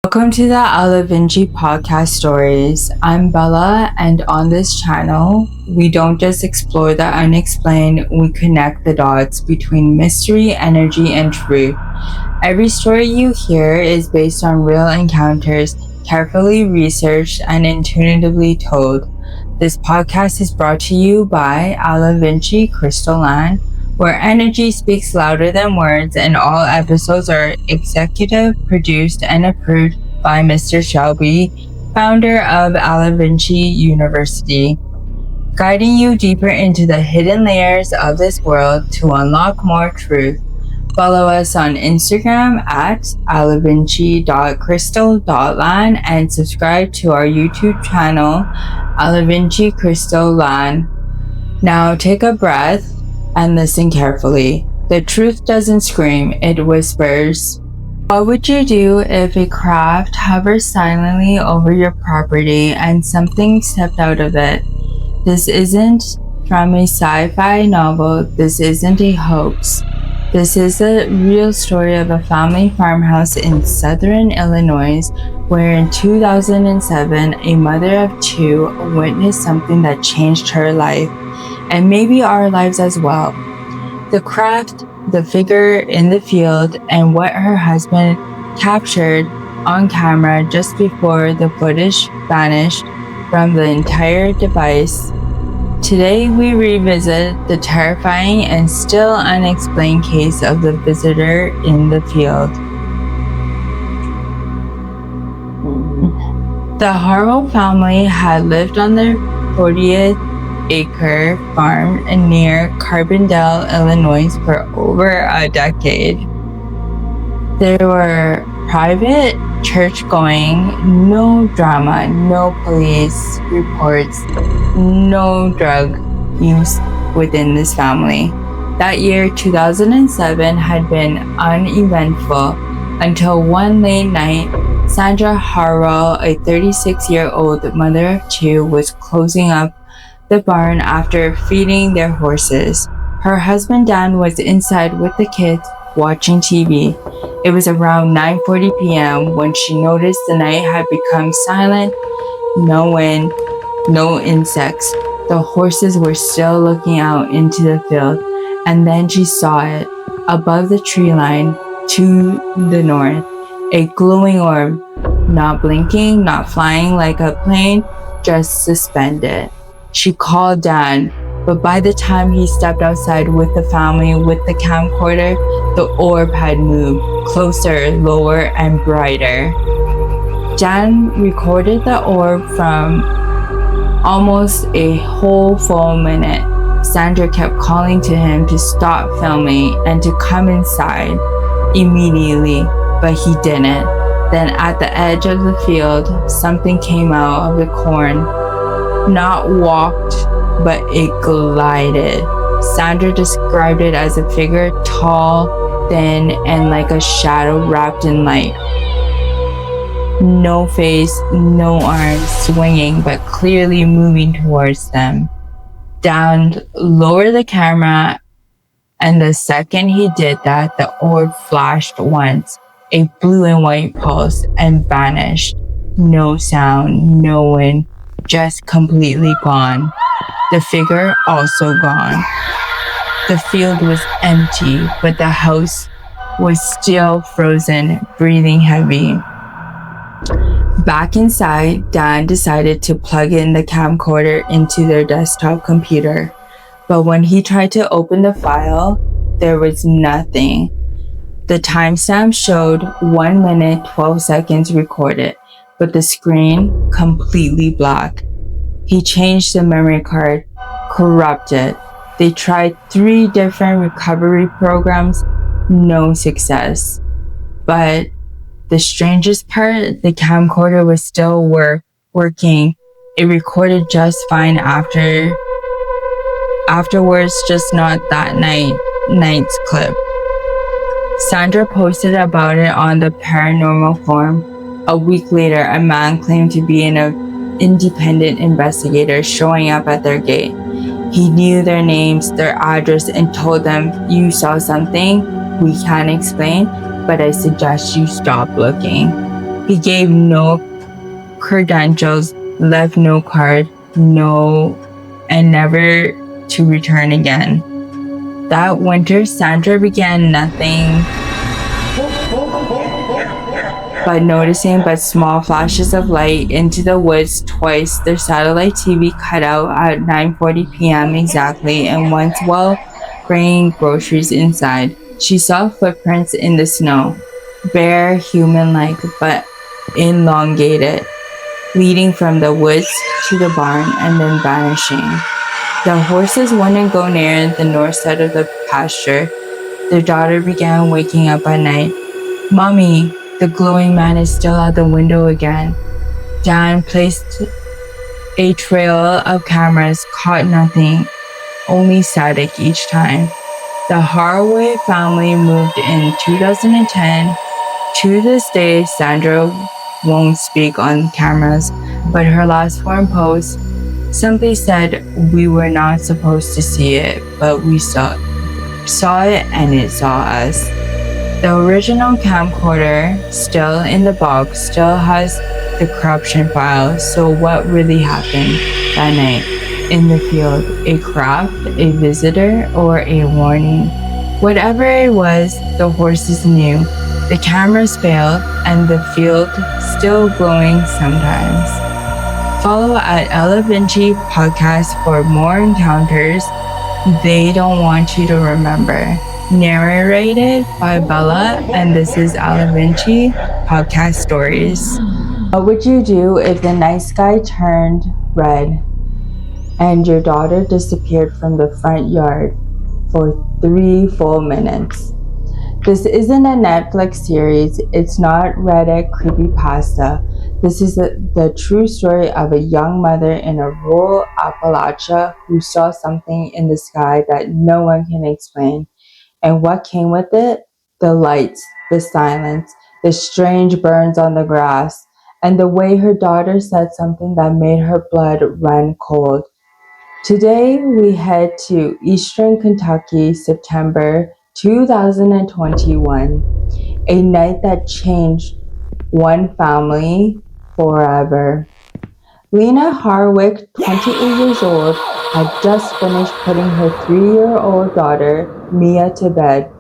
Welcome to the Alivinci podcast stories. I'm Bella, and on this channel, we don't just explore the unexplained, we connect the dots between mystery, energy, and truth. Every story you hear is based on real encounters, carefully researched and intuitively told. This podcast is brought to you by Alivinci Crystal Land, where energy speaks louder than words, and all episodes are executive produced and approved by Mr. Shelby, founder of Alivinci University, guiding you deeper into the hidden layers of this world to unlock more truth. Follow us on Instagram at alivinci.crystal.land and subscribe to our YouTube channel, Alivinci Crystal Land. Now take a breath and listen carefully. The truth doesn't scream, it whispers. What would you do if a craft hovers silently over your property and something stepped out of it? This isn't from a sci-fi novel. This isn't a hoax. This is a real story of a family farmhouse in southern Illinois, where in 2007, a mother of two witnessed something that changed her life, and maybe our lives as well. The craft, the figure in the field, and what her husband captured on camera just before the footage vanished from the entire device. Today we revisit the terrifying and still unexplained case of the visitor in the field. The Harrow family had lived on their 40th-acre farm near Carbondale, Illinois for over a decade. They were private, church-going, no drama, no police reports, no drug use within this family. That year, 2007, had been uneventful until one late night, Sandra Harrow, a 36-year-old mother of two, was closing up the barn after feeding their horses. Her husband Dan was inside with the kids watching TV. It was around 9:40 p.m. when she noticed the night had become silent. No wind, no insects. The horses were still looking out into the field, and then she saw it above the tree line to the north. A glowing orb, not blinking, not flying like a plane, just suspended. She called Dan, but by the time he stepped outside with the family with the camcorder, the orb had moved closer, lower, and brighter. Dan recorded the orb from almost a whole full minute. Sandra kept calling to him to stop filming and to come inside immediately, but he didn't. Then at the edge of the field, something came out of the corn. Not walked, but it glided. Sandra described it as a figure tall, thin, and like a shadow wrapped in light. No face, no arms swinging, but clearly moving towards them. Dan lowered the camera, and the second he did that, the orb flashed once, a blue and white pulse, and vanished. No sound, no wind, just completely gone. The figure also gone. The field was empty, but the house was still frozen, breathing heavy. Back inside, Dan decided to plug in the camcorder into their desktop computer. But when he tried to open the file, there was nothing. The timestamp showed 1 minute 12 seconds recorded, but the screen completely black. He changed the memory card, corrupted. They tried 3 different recovery programs, no success. But the strangest part, the camcorder was still working. It recorded just fine afterwards, just not that night's clip. Sandra posted about it on the paranormal forum. A week later, a man claimed to be an independent investigator showing up at their gate. He knew their names, their address, and told them, "You saw something we can't explain, but I suggest you stop looking." He gave no credentials, left no card, and never to return again. That winter, Sandra began nothing but noticing small flashes of light into the woods. Twice their satellite TV cut out at 9:40 p.m. exactly, and once while bringing groceries inside. She saw footprints in the snow, bare, human-like, but elongated, leading from the woods to the barn and then vanishing. The horses wouldn't go near the north side of the pasture. Their daughter began waking up at night. "Mommy, the glowing man is still at the window again." Dan placed a trail of cameras, caught nothing, only static each time. The Haraway family moved in 2010. To this day, Sandra won't speak on cameras, but her last forum post simply said, "We were not supposed to see it, but we saw it and it saw us." The original camcorder, still in the box, still has the corruption file. So what really happened that night in the field? A craft, a visitor, or a warning? Whatever it was, the horses knew. The cameras failed, and the field still glowing sometimes. Follow at Alivinci podcast for more encounters they don't want you to remember. Narrated by Bella, and this is Alivinci Podcast Stories. What would you do if the night sky turned red and your daughter disappeared from the front yard for 3 full minutes? This isn't a Netflix series. It's not Reddit creepypasta. This is the true story of a young mother in a rural Appalachia who saw something in the sky that no one can explain. And what came with it? The lights, the silence, the strange burns on the grass, and the way her daughter said something that made her blood run cold. Today, we head to Eastern Kentucky, September 2021, a night that changed one family forever. Lena Harwick, 28 years old, had just finished putting her 3-year-old daughter, Mia, to bed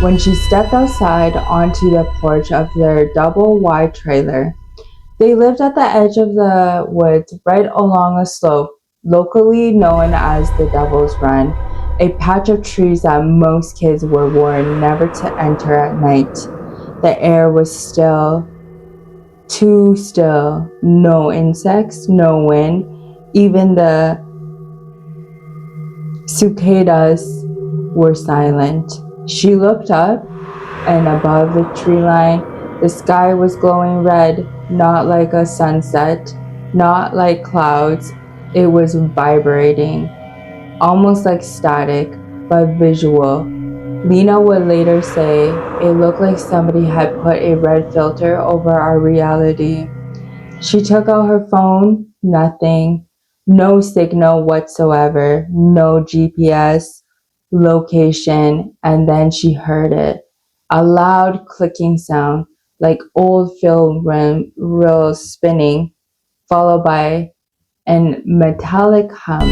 when she stepped outside onto the porch of their double-wide trailer. They lived at the edge of the woods right along a slope, locally known as the Devil's Run, a patch of trees that most kids were warned never to enter at night. The air was still, too still. No insects, no wind. Even the cicadas were silent. She looked up, and above the tree line, the sky was glowing red, not like a sunset, not like clouds. It was vibrating, almost like static, but visual. Lena would later say, "It looked like somebody had put a red filter over our reality." She took out her phone, nothing, no signal whatsoever, no GPS location, and then she heard it. A loud clicking sound, like old film reels spinning, followed by a metallic hum.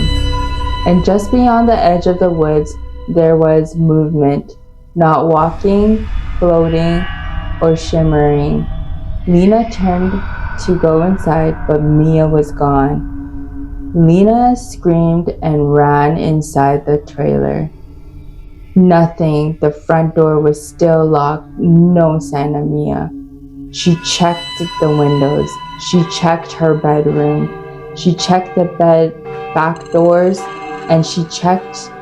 And just beyond the edge of the woods, there was movement, not walking, floating, or shimmering. Lena turned to go inside, but Mia was gone. Lena screamed and ran inside the trailer. Nothing. The front door was still locked. No sign of Mia. She checked the windows. She checked her bedroom. She checked the back doors, and she checked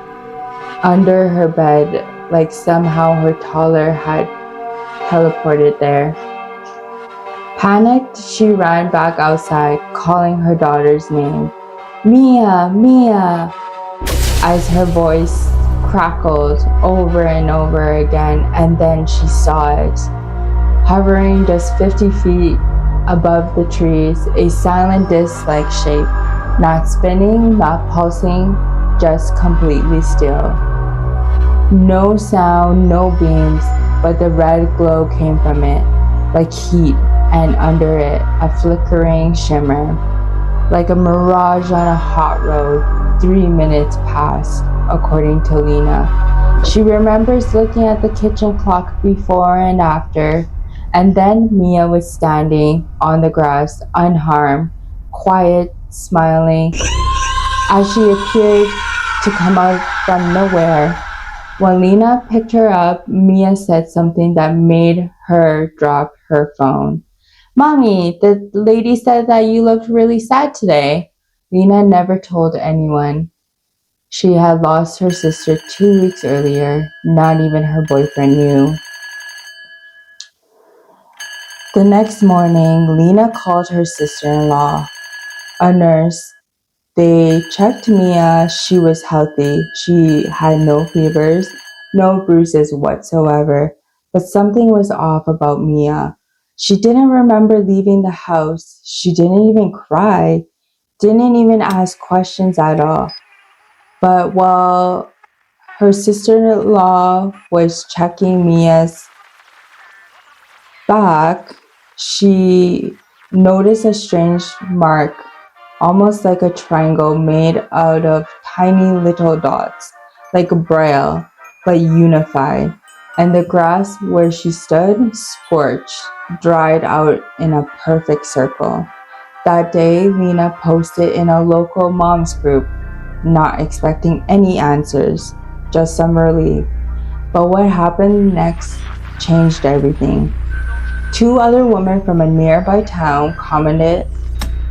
under her bed, like somehow her toddler had teleported there. Panicked, she ran back outside, calling her daughter's name. "Mia, Mia," as her voice crackled over and over again, and then she saw it. Hovering just 50 feet above the trees, a silent disc-like shape, not spinning, not pulsing, just completely still. No sound, no beams, but the red glow came from it, like heat, and under it, a flickering shimmer. Like a mirage on a hot road, 3 minutes passed, according to Lena. She remembers looking at the kitchen clock before and after, and then Mia was standing on the grass, unharmed, quiet, smiling, as she appeared to come out from nowhere. When Lena picked her up, Mia said something that made her drop her phone. Mommy, the lady said that you looked really sad today. Lena never told anyone. She had lost her sister 2 weeks earlier. Not even her boyfriend knew. The next morning, Lena called her sister-in-law, a nurse. They checked Mia. She was healthy. She had no fevers, no bruises whatsoever. But something was off about Mia. She didn't remember leaving the house. She didn't even cry, didn't even ask questions at all. But while her sister-in-law was checking Mia's back, she noticed a strange mark, almost like a triangle made out of tiny little dots, like a braille, but unified. And the grass where she stood, scorched, dried out in a perfect circle. That day, Lena posted in a local moms group, not expecting any answers, just some relief. But what happened next changed everything. 2 other women from a nearby town commented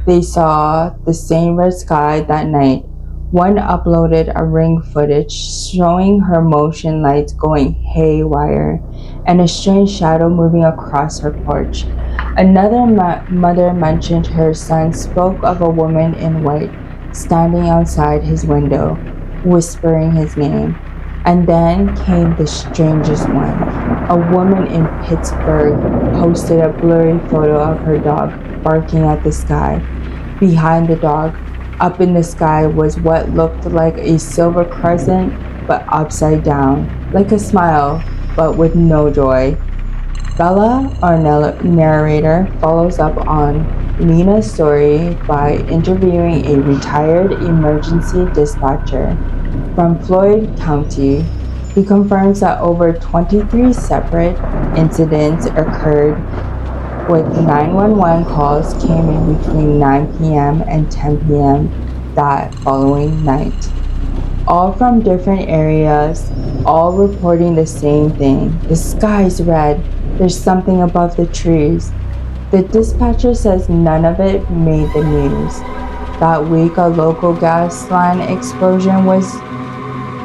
they saw the same red sky that night. One uploaded a ring footage showing her motion lights going haywire and a strange shadow moving across her porch. Another mother mentioned her son spoke of a woman in white standing outside his window, whispering his name. And then came the strangest one. A woman in Pittsburgh posted a blurry photo of her dog barking at the sky. Behind the dog, up in the sky, was what looked like a silver crescent, but upside down, like a smile, but with no joy. Bella, our narrator, follows up on Lena's story by interviewing a retired emergency dispatcher from Floyd County. He confirms that over 23 separate incidents occurred with 911 calls came in between 9 p.m. and 10 p.m. that following night. All from different areas, all reporting the same thing. The sky's red. There's something above the trees. The dispatcher says none of it made the news. That week, a local gas line explosion was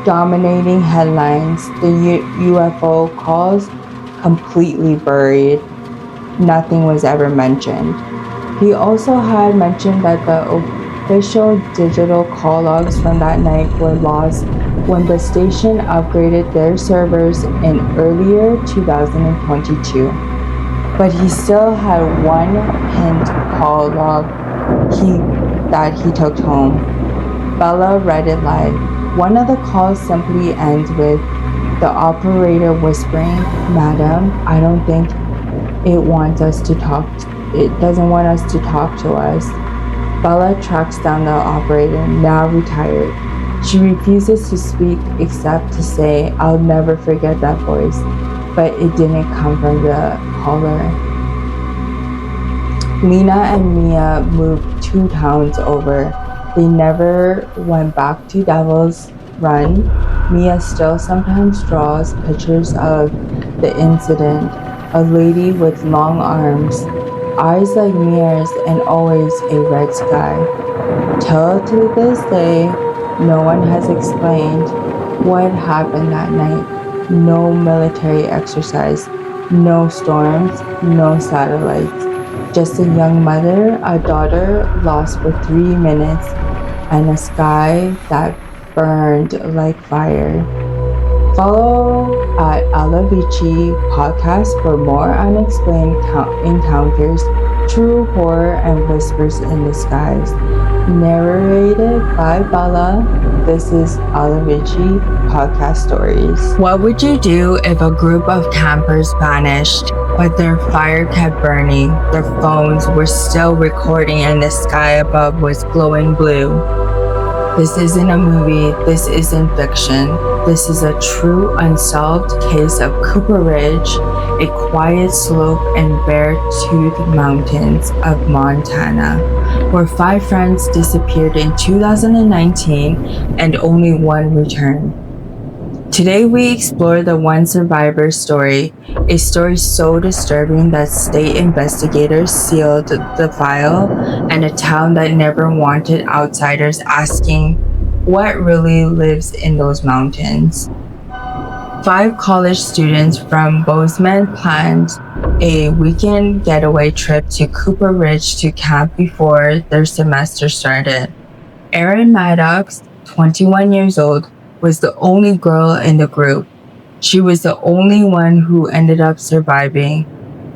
dominating headlines. The UFO calls completely buried. Nothing was ever mentioned. He also had mentioned that the official digital call logs from that night were lost when the station upgraded their servers in earlier 2022. But he still had one pinned call log that he took home. Bella read it live. One of the calls simply ends with the operator whispering, "Madam, I don't think it doesn't want us to talk to us." Bella tracks down the operator, now retired. She refuses to speak except to say, "I'll never forget that voice," but it didn't come from the caller. Lena and Mia moved 2 towns over. They never went back to Devil's Run. Mia still sometimes draws pictures of the incident. A lady with long arms, eyes like mirrors, and always a red sky. Till to this day, no one has explained what happened that night. No military exercise, no storms, no satellites. Just a young mother, a daughter lost for 3 minutes, and a sky that burned like fire. Follow at Alivinci podcast for more unexplained encounters, true horror, and whispers in the skies. Narrated by Bella, this is Alivinci podcast stories. What would you do if a group of campers vanished? but their fire kept burning. Their phones were still recording and the sky above was glowing blue. This isn't a movie, this isn't fiction. This is a true unsolved case of Cooper Ridge, a quiet slope and bare-toothed mountains of Montana, where 5 friends disappeared in 2019 and only one returned. Today we explore the one survivor's story, a story so disturbing that state investigators sealed the file, and a town that never wanted outsiders asking what really lives in those mountains. 5 college students from Bozeman planned a weekend getaway trip to Cooper Ridge to camp before their semester started. Erin Maddox, 21 years old, was the only girl in the group. She was the only one who ended up surviving.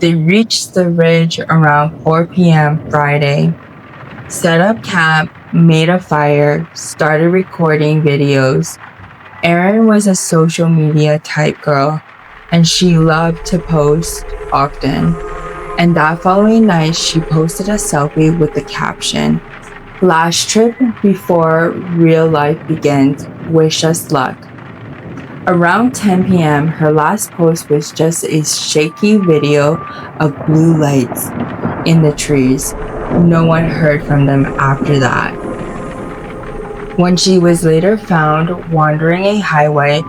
They reached the ridge around 4 p.m. Friday, set up camp, made a fire, started recording videos. Erin was a social media type girl, and she loved to post often. And that following night, she posted a selfie with the caption, "Last trip before real life begins. Wish us luck." Around 10 p.m., her last post was just a shaky video of blue lights in the trees. No one heard from them after that. When she was later found wandering a highway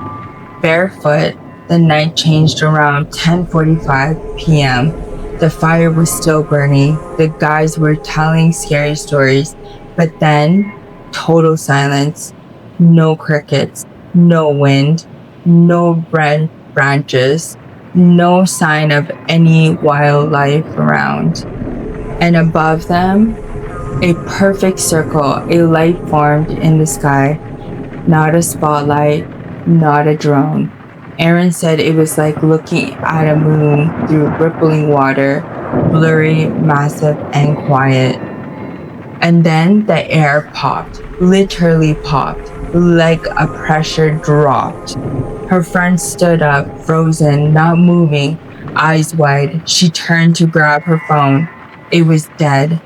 barefoot, the night changed around 10:45 p.m. The fire was still burning. The guys were telling scary stories, but then total silence. No crickets, no wind, no branches, no sign of any wildlife around. And above them, a perfect circle, a light formed in the sky. Not a spotlight, not a drone. Erin said it was like looking at a moon through rippling water, blurry, massive, and quiet. And then the air popped, literally popped, like a pressure dropped. Her friend stood up, frozen, not moving, eyes wide. She turned to grab her phone. It was dead.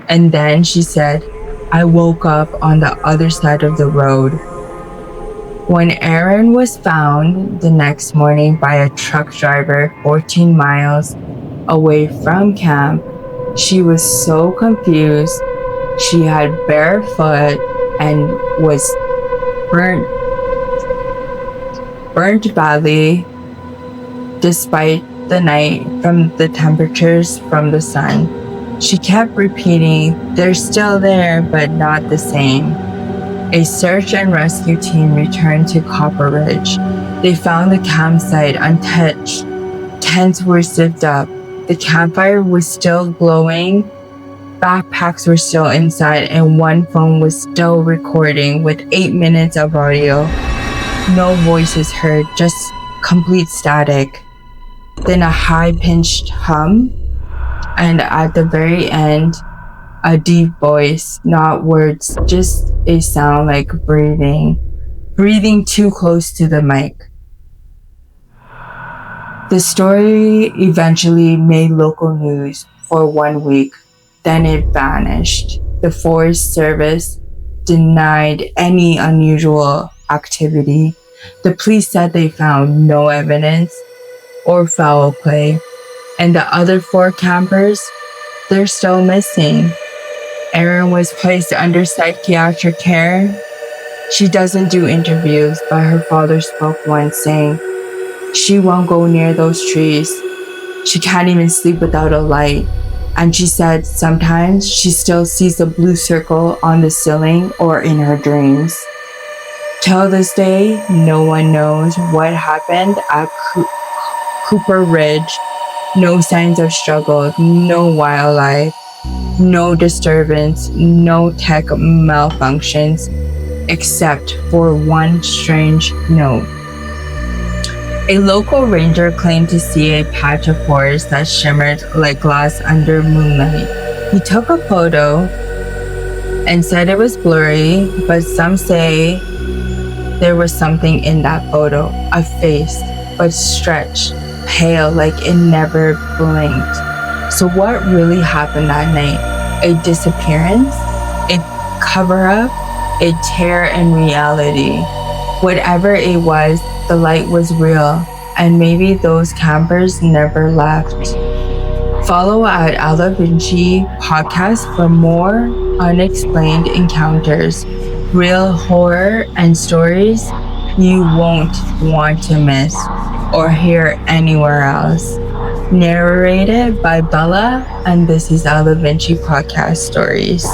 And then she said, "I woke up on the other side of the road." When Erin was found the next morning by a truck driver 14 miles away from camp, she was so confused. She had bare foot and was burnt badly despite the night from the temperatures from the sun. She kept repeating, "They're still there, but not the same." A search and rescue team returned to Copper Ridge. They found the campsite untouched. Tents were zipped up. The campfire was still glowing. Backpacks were still inside, and one phone was still recording with 8 minutes of audio. No voices heard, just complete static. Then a high-pitched hum, and at the very end, a deep voice, not words, just a sound like breathing too close to the mic. The story eventually made local news for 1 week, then it vanished. The Forest Service denied any unusual activity. The police said they found no evidence or foul play, and the other 4 campers, they're still missing. Erin was placed under psychiatric care. She doesn't do interviews, but her father spoke once saying, "She won't go near those trees. She can't even sleep without a light." And she said sometimes she still sees the blue circle on the ceiling or in her dreams. Till this day, no one knows what happened at Cooper Ridge. No signs of struggle, no wildlife, no disturbance, no tech malfunctions, except for one strange note. A local ranger claimed to see a patch of forest that shimmered like glass under moonlight. He took a photo and said it was blurry, but some say there was something in that photo, a face, but stretched, pale like it never blinked. So what really happened that night? A disappearance? A cover-up? A tear in reality? Whatever it was, the light was real, and maybe those campers never left. Follow at Alivinci podcast for more unexplained encounters, real horror, and stories you won't want to miss or hear anywhere else. Narrated by Bella, and this is Alivinci Podcast Stories.